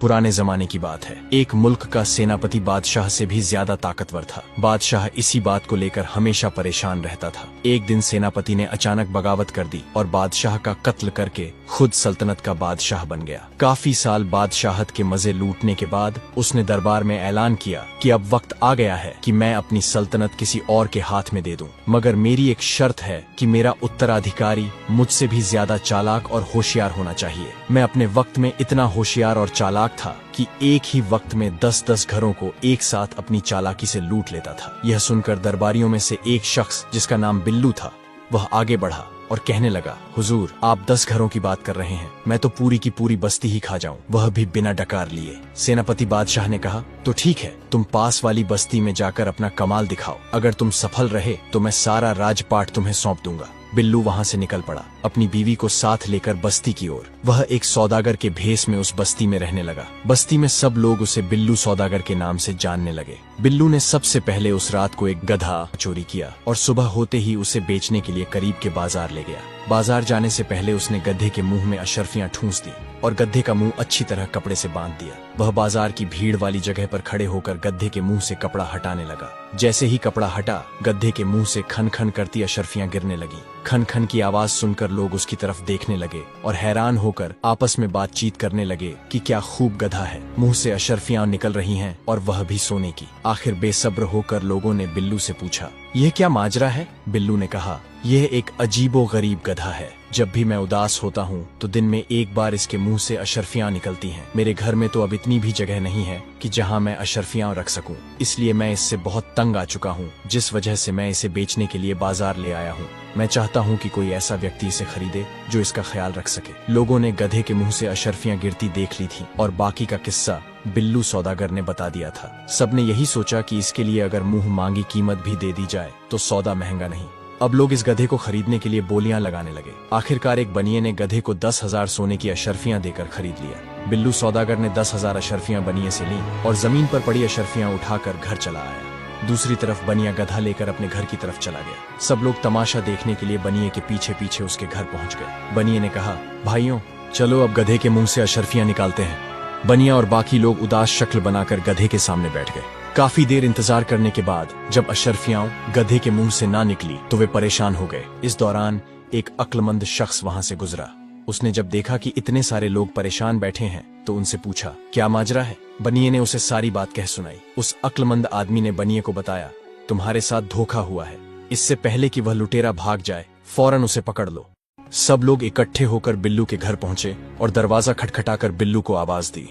पुराने जमाने की बात है। एक मुल्क का सेनापति बादशाह से भी ज्यादा ताकतवर था। बादशाह इसी बात को लेकर हमेशा परेशान रहता था। एक दिन सेनापति ने अचानक बगावत कर दी और बादशाह का कत्ल करके खुद सल्तनत का बादशाह बन गया। काफी साल बादशाहत के मजे लूटने के बाद उसने दरबार में ऐलान किया कि अब वक्त आ गया है कि मैं अपनी सल्तनत किसी और के हाथ में दे दूं, मगर मेरी एक शर्त है कि मेरा उत्तराधिकारी मुझसे भी ज्यादा चालाक और होशियार होना चाहिए। मैं अपने वक्त में इतना होशियार और चालाक था कि एक ही वक्त में 10-10 घरों को एक साथ अपनी चालाकी से लूट लेता था। यह सुनकर दरबारियों में से एक शख्स जिसका नाम बिल्लू था, वह आगे बढ़ा और कहने लगा, हुजूर, आप 10 घरों की बात कर रहे हैं, मैं तो पूरी की पूरी बस्ती ही खा जाऊं, वह भी बिना डकार लिए। सेनापति बादशाह ने कहा, तो ठीक है, तुम पास वाली बस्ती में जाकर अपना कमाल दिखाओ। अगर तुम सफल रहे तो मैं सारा राजपाट तुम्हें सौंप दूंगा। बिल्लू वहां से निकल पड़ा, अपनी बीवी को साथ लेकर बस्ती की ओर। वह एक सौदागर के भेष में उस बस्ती में रहने लगा। बस्ती में सब लोग उसे बिल्लू सौदागर के नाम से जानने लगे। बिल्लू ने सबसे पहले उस रात को एक गधा चोरी किया और सुबह होते ही उसे बेचने के लिए करीब के बाजार ले गया। बाजार जाने से पहले उसने गधे के मुंह में अशर्फियां ठूंस दी और गधे का मुंह अच्छी तरह कपड़े से बांध दिया। वह बाजार की भीड़ वाली जगह पर खड़े होकर गधे के मुंह से कपड़ा हटाने लगा। जैसे ही कपड़ा हटा, गधे के मुंह से खन खन करती अशर्फियां गिरने लगी। खन खन की आवाज सुनकर लोग उसकी तरफ देखने लगे और हैरान होकर आपस में बातचीत करने लगे कि क्या खूब गधा है, मुंह से अशर्फियां निकल रही हैं और वह भी सोने की। आखिर बेसब्र होकर लोगों ने बिल्लू से पूछा, यह क्या माजरा है? बिल्लू ने कहा, यह एक अजीबो गरीब गधा है। जब भी मैं उदास होता हूँ तो दिन में एक बार इसके मुंह से अशर्फियां निकलती हैं। मेरे घर में तो अब इतनी भी जगह नहीं है कि जहाँ मैं अशर्फियां रख सकूं, इसलिए मैं इससे बहुत तंग आ चुका हूँ, जिस वजह से मैं इसे बेचने के लिए बाजार ले आया हूँ। मैं चाहता हूँ कि कोई ऐसा व्यक्ति इसे खरीदे जो इसका ख्याल रख सके। लोगों ने गधे के मुंह से अशर्फियां गिरती देख ली थी और बाकी का किस्सा बिल्लू सौदागर ने बता दिया था। सबने यही सोचा कि इसके लिए अगर मुंह मांगी कीमत भी दे दी जाए तो सौदा महंगा नहीं। अब लोग इस गधे को खरीदने के लिए बोलियां लगाने लगे। आखिरकार एक बनिए ने गधे को 10,000 सोने की अशर्फियां देकर खरीद लिया। बिल्लू सौदागर ने 10,000 अशर्फियां बनिए से ली और जमीन पर पड़ी अशर्फियां उठाकर घर चला आया। दूसरी तरफ बनिया गधा लेकर अपने घर की तरफ चला गया। सब लोग तमाशा देखने के लिए बनिए के पीछे पीछे उसके घर पहुंच गए। बनिए ने कहा, भाइयों, चलो अब गधे के मुंह से अशर्फियां निकालते हैं। बनिया और बाकी लोग उदास शक्ल बनाकर गधे के सामने बैठ गए। काफी देर इंतजार करने के बाद जब अशर्फियां गधे के मुंह से ना निकली तो वे परेशान हो गए। इस दौरान एक अक्लमंद शख्स वहां से गुजरा। उसने जब देखा कि इतने सारे लोग परेशान बैठे हैं तो उनसे पूछा, क्या माजरा है? बनिए ने उसे सारी बात कह सुनाई। उस अक्लमंद आदमी ने बनिए को बताया, तुम्हारे साथ धोखा हुआ है। इससे पहले कि वह लुटेरा भाग जाए, फौरन उसे पकड़ लो। सब लोग इकट्ठे होकर बिल्लू के घर पहुंचे और दरवाजा खटखटाकर बिल्लू को आवाज दी।